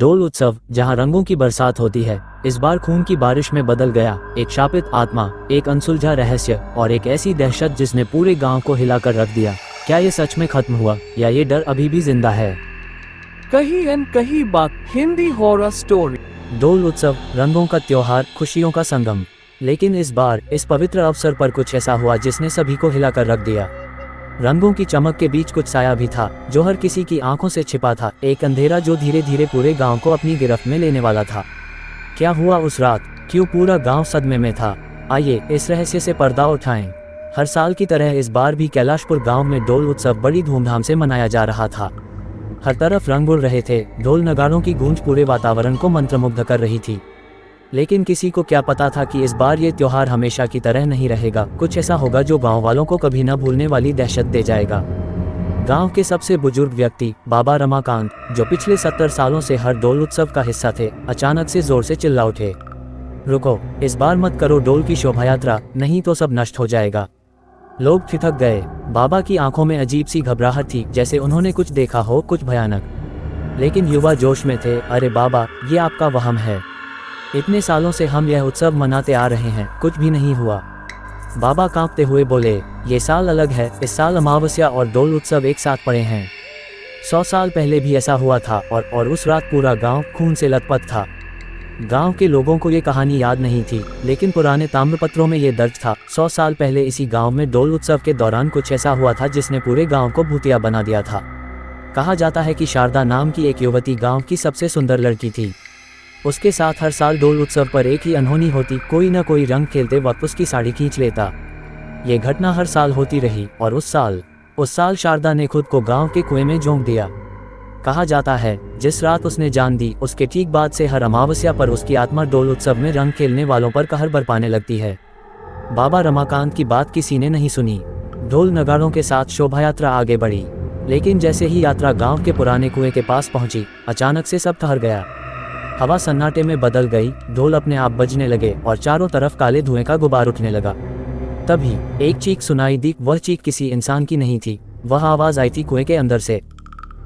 डोल उत्सव, जहां रंगों की बरसात होती है, इस बार खून की बारिश में बदल गया। एक शापित आत्मा, एक अनसुलझा रहस्य और एक ऐसी दहशत जिसने पूरे गांव को हिलाकर रख दिया। क्या ये सच में खत्म हुआ या ये डर अभी भी जिंदा है? कहीं न कहीं बात हिंदी हॉरर स्टोरी। डोल उत्सव, रंगों का त्योहार, खुशियों का संगम। लेकिन इस बार इस पवित्र अवसर पर कुछ ऐसा हुआ जिसने सभी को हिलाकर रख दिया। रंगों की चमक के बीच कुछ साया भी था जो हर किसी की आंखों से छिपा था, एक अंधेरा जो धीरे धीरे पूरे गांव को अपनी गिरफ्त में लेने वाला था। क्या हुआ उस रात? क्यों पूरा गांव सदमे में था? आइए इस रहस्य से पर्दा उठाएं। हर साल की तरह इस बार भी कैलाशपुर गांव में डोल उत्सव बड़ी धूमधाम से मनाया जा रहा था। हर तरफ रंग उड़ रहे थे, ढोल नगाड़ों की गूंज पूरे वातावरण को मंत्रमुग्ध कर रही थी। लेकिन किसी को क्या पता था कि इस बार ये त्योहार हमेशा की तरह नहीं रहेगा। कुछ ऐसा होगा जो गांव वालों को कभी न भूलने वाली दहशत दे जाएगा। गांव के सबसे बुजुर्ग व्यक्ति बाबा रमाकांत, जो पिछले 70 सालों से हर डोल उत्सव का हिस्सा थे, अचानक से जोर से चिल्ला उठे, रुको, इस बार मत करो डोल की शोभा यात्रा, नहीं तो सब नष्ट हो जाएगा। लोग ठिठक गए। बाबा की आंखों में अजीब सी घबराहट थी, जैसे उन्होंने कुछ देखा हो, कुछ भयानक। लेकिन युवा जोश में थे। अरे बाबा, ये आपका वहम है। इतने सालों से हम यह उत्सव मनाते आ रहे हैं, कुछ भी नहीं हुआ। बाबा कांपते हुए बोले, ये साल अलग है, इस साल अमावस्या और डोल उत्सव एक साथ पड़े हैं। 100 साल पहले भी ऐसा हुआ था और उस रात पूरा गांव खून से लथपथ था। गांव के लोगों को ये कहानी याद नहीं थी, लेकिन पुराने ताम्रपत्रों में ये दर्ज था। 100 साल पहले इसी गांव में डोल उत्सव के दौरान कुछ ऐसा हुआ था जिसने पूरे गांव को भूतिया बना दिया था। कहा जाता है कि शारदा नाम की एक युवती गांव की सबसे सुंदर लड़की थी। उसके साथ हर साल डोल उत्सव पर एक ही अनहोनी होती, कोई न कोई रंग खेलते वक्त उसकी साड़ी खींच लेता। ये घटना हर साल होती रही और उस साल शारदा ने खुद को गांव के कुएं में झोंक दिया। कहा जाता है जिस रात उसने जान दी, उसके ठीक बाद से हर अमावस्या पर उसकी आत्मा डोल उत्सव में रंग खेलने वालों पर कहर बरपाने लगती है। बाबा रमाकांत की बात किसी ने नहीं सुनी। ढोल नगाड़ों के साथ शोभा यात्रा आगे बढ़ी, लेकिन जैसे ही यात्रा गांव के पुराने कुएं के पास पहुंची, अचानक से सब ठहर गया। हवा सन्नाटे में बदल गई, ढोल अपने आप बजने लगे और चारों तरफ काले धुएं का गुबार उठने लगा। तभी एक चीख सुनाई दी। वह चीख किसी इंसान की नहीं थी, वह आवाज आई थी कुएं के अंदर से,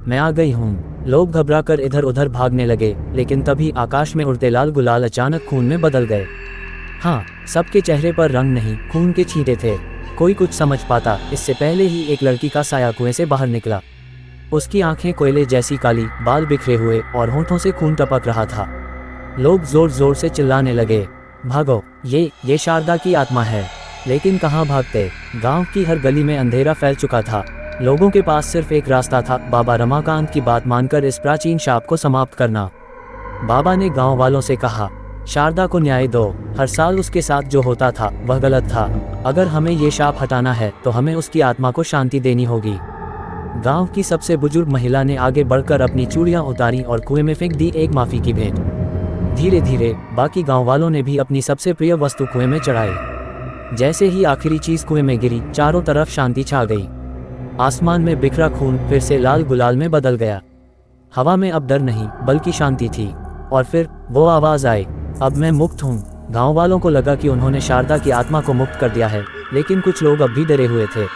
मैं आ गई हूँ। लोग घबराकर इधर उधर भागने लगे, लेकिन तभी आकाश में उड़ते लाल गुलाल अचानक खून में बदल गए। हाँ, सबके चेहरे पर रंग नहीं, खून के छींटे थे। कोई कुछ समझ पाता इससे पहले ही एक लड़की का साया कुएं से बाहर निकला। उसकी आंखें कोयले जैसी काली, बाल बिखरे हुए और होंठों से खून टपक रहा था। लोग जोर जोर से चिल्लाने लगे, भागो, ये शारदा की आत्मा है। लेकिन कहाँ भागते? गांव की हर गली में अंधेरा फैल चुका था। लोगों के पास सिर्फ एक रास्ता था, बाबा रमाकांत की बात मानकर इस प्राचीन शाप को समाप्त करना। बाबा ने गांव वालों से कहा, शारदा को न्याय दो। हर साल उसके साथ जो होता था वह गलत था। अगर हमें ये शाप हटाना है तो हमें उसकी आत्मा को शांति देनी होगी। गांव की सबसे बुजुर्ग महिला ने आगे बढ़कर अपनी चूड़ियां उतारी और कुएं में फेंक दी, एक माफी की भेंट। धीरे धीरे बाकी गांव वालों ने भी अपनी सबसे प्रिय वस्तु कुएं में चढ़ाई। जैसे ही आखिरी चीज कुएं में गिरी, चारों तरफ शांति छा गई। आसमान में बिखरा खून फिर से लाल गुलाल में बदल गया। हवा में अब डर नहीं बल्कि शांति थी। और फिर वो आवाज आई, अब मैं मुक्त हूँ। गांव वालों को लगा कि उन्होंने शारदा की आत्मा को मुक्त कर दिया है, लेकिन कुछ लोग अब भी डरे हुए थे।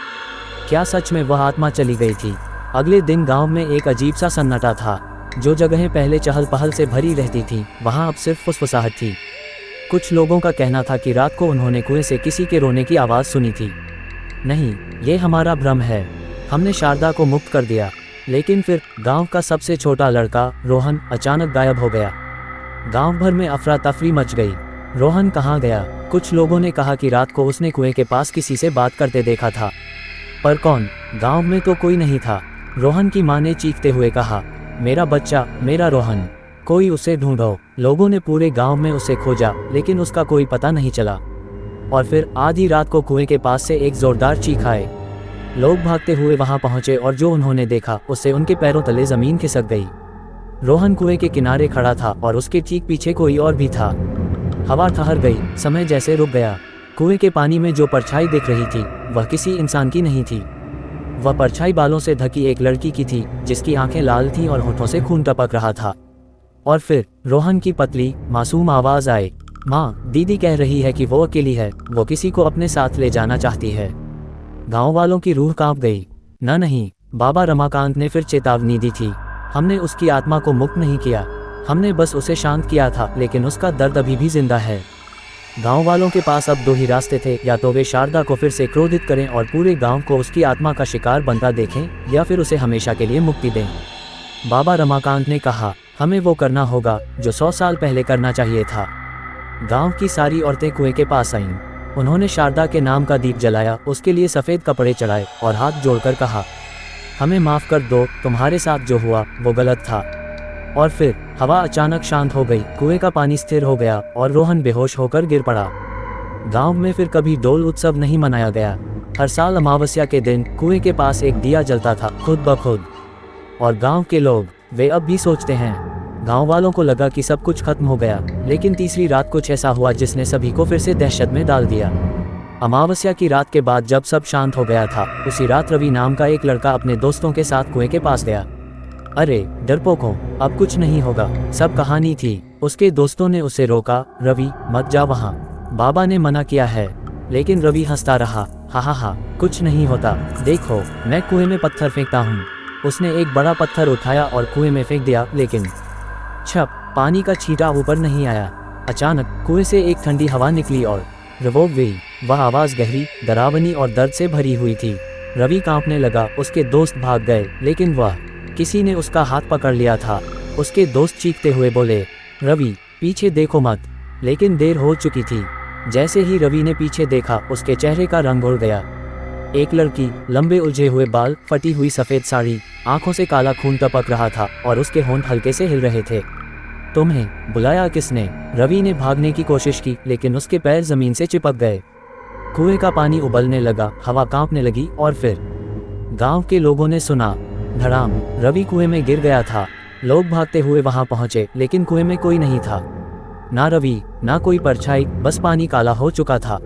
क्या सच में वह आत्मा चली गई थी? अगले दिन गांव में एक अजीब सा सन्नाटा था। जो जगहें पहले चहल पहल से भरी रहती थी, वहां अब सिर्फ फुसफुसाहट थी। कुछ लोगों का कहना था कि रात को उन्होंने कुएं से किसी के रोने की आवाज़ सुनी थी। नहीं, ये हमारा भ्रम है, हमने शारदा को मुक्त कर दिया। लेकिन फिर गांव का सबसे छोटा लड़का रोहन अचानक गायब हो गया। गांव भर में अफरा तफरी मच गई। रोहन कहाँ गया? कुछ लोगों ने कहा कि रात को उसने कुएं के पास किसी से बात करते देखा था, पर कौन? गांव में तो कोई नहीं था। रोहन की मां ने चीखते हुए कहा, मेरा बच्चा, मेरा रोहन, कोई उसे ढूंढो। लोगों ने पूरे गांव में उसे खोजा, लेकिन उसका कोई पता नहीं चला। और फिर आधी रात को कुएं के पास से एक जोरदार चीख आए। लोग भागते हुए वहां पहुंचे और जो उन्होंने देखा उससे उनके पैरों तले जमीन खिसक गई। रोहन कुएं के किनारे खड़ा था और उसके ठीक पीछे कोई और भी था। हवा ठहर गई, समय जैसे रुक गया। कुएं के पानी में जो परछाई दिख रही थी वह किसी इंसान की नहीं थी। वह परछाई बालों से ढकी एक लड़की की थी, जिसकी आंखें लाल थीं और होठों से खून टपक रहा था। और फिर रोहन की पतली मासूम आवाज आई, माँ, दीदी कह रही है कि वो अकेली है, वो किसी को अपने साथ ले जाना चाहती है। गांव वालों की रूह कांप गई। नहीं, बाबा रमाकांत ने फिर चेतावनी दी थी, हमने उसकी आत्मा को मुक्त नहीं किया। हमने बस उसे शांत किया था, लेकिन उसका दर्द अभी भी जिंदा है। गांव वालों के पास अब दो ही रास्ते थे, या तो वे शारदा को फिर से क्रोधित करें और पूरे गांव को उसकी आत्मा का शिकार बनता देखें, या फिर उसे हमेशा के लिए मुक्ति दें। बाबा रमाकांत ने कहा, हमें वो करना होगा जो 100 साल पहले करना चाहिए था। गांव की सारी औरतें कुएं के पास आईं। उन्होंने शारदा के नाम का दीप जलाया, उसके लिए सफ़ेद कपड़े चढ़ाए और हाथ जोड़कर कहा, हमें माफ़ कर दो, तुम्हारे साथ जो हुआ वो गलत था। और फिर हवा अचानक शांत हो गई, कुएं का पानी स्थिर हो गया और रोहन बेहोश होकर गिर पड़ा। गांव में फिर कभी डोल उत्सव नहीं मनाया गया। हर साल अमावस्या के दिन कुएं के पास एक दिया जलता था, खुद ब खुद। और गांव के लोग, वे अब भी सोचते हैं। गांव वालों को लगा कि सब कुछ खत्म हो गया, लेकिन तीसरी रात कुछ ऐसा हुआ जिसने सभी को फिर से दहशत में डाल दिया। अमावस्या की रात के बाद जब सब शांत हो गया था, उसी रात रवि नाम का एक लड़का अपने दोस्तों के साथ कुएं के पास गया। अरे डरपोकों, अब कुछ नहीं होगा, सब कहानी थी। उसके दोस्तों ने उसे रोका, रवि मत जा वहाँ, बाबा ने मना किया है। लेकिन रवि हंसता रहा, हा, कुछ नहीं होता, देखो मैं कुएं में पत्थर फेंकता हूँ। उसने एक बड़ा पत्थर उठाया और कुएं में फेंक दिया, लेकिन छप, पानी का छींटा ऊपर नहीं आया। अचानक कुएं से एक ठंडी हवा निकली और रिवोल्व हुई। वह आवाज़ गहरी, डरावनी और दर्द से भरी हुई थी। रवि कांपने लगा, उसके दोस्त भाग गए, लेकिन वह किसी ने उसका हाथ पकड़ लिया था। उसके दोस्त चीखते हुए बोले, रवि पीछे देखो मत, लेकिन देर हो चुकी थी। जैसे ही रवि ने पीछे देखा, उसके चेहरे का रंग उड़ गया। एक लड़की, लंबे उलझे हुए बाल, फटी हुई सफ़ेद साड़ी, आंखों से काला खून टपक रहा था और उसके होंठ हल्के से हिल रहे थे। तुम्हें बुलाया किसने? रवि ने भागने की कोशिश की, लेकिन उसके पैर जमीन से चिपक गए। कुएं का पानी उबलने लगा, हवा कांपने लगी और फिर गांव के लोगों ने सुना, धड़ाम, रवि कुएं में गिर गया था। लोग भागते हुए वहां पहुंचे, लेकिन कुएं में कोई नहीं था। ना रवि, ना कोई परछाई, बस पानी काला हो चुका था।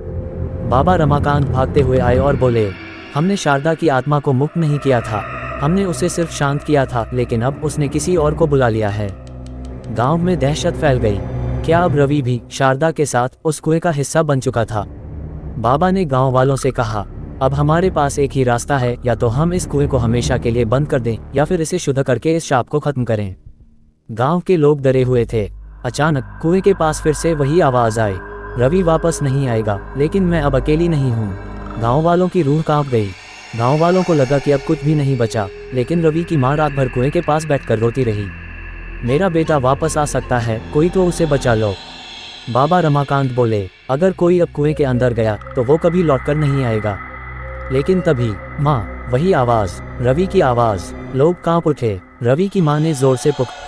बाबा रमाकांत भागते हुए आए और बोले, हमने शारदा की आत्मा को मुक्त नहीं किया था, हमने उसे सिर्फ शांत किया था, लेकिन अब उसने किसी और को बुला लिया है। गांव में दहशत फैल गई। क्या अब रवि भी शारदा के साथ उस कुएं का हिस्सा बन चुका था? बाबा ने गांव वालों से कहा, अब हमारे पास एक ही रास्ता है, या तो हम इस कुएं को हमेशा के लिए बंद कर दें, या फिर इसे शुद्ध करके इस शाप को खत्म करें। गांव के लोग डरे हुए थे। अचानक कुएं के पास फिर से वही आवाज आई, रवि वापस नहीं आएगा, लेकिन मैं अब अकेली नहीं हूँ। गांव वालों की रूह कांप गई। गांव वालों को लगा कि अब कुछ भी नहीं बचा, लेकिन रवि की माँ रात भर कुएं के पास बैठकर रोती रही। मेरा बेटा वापस आ सकता है, कोई तो उसे बचा लो। बाबा रमाकांत बोले, अगर कोई अब कुएं के अंदर गया तो वो कभी लौटकर नहीं आएगा। लेकिन तभी माँ, वही आवाज, रवि की आवाज। लोग कांप उठे। रवि की माँ ने जोर से पुकारा,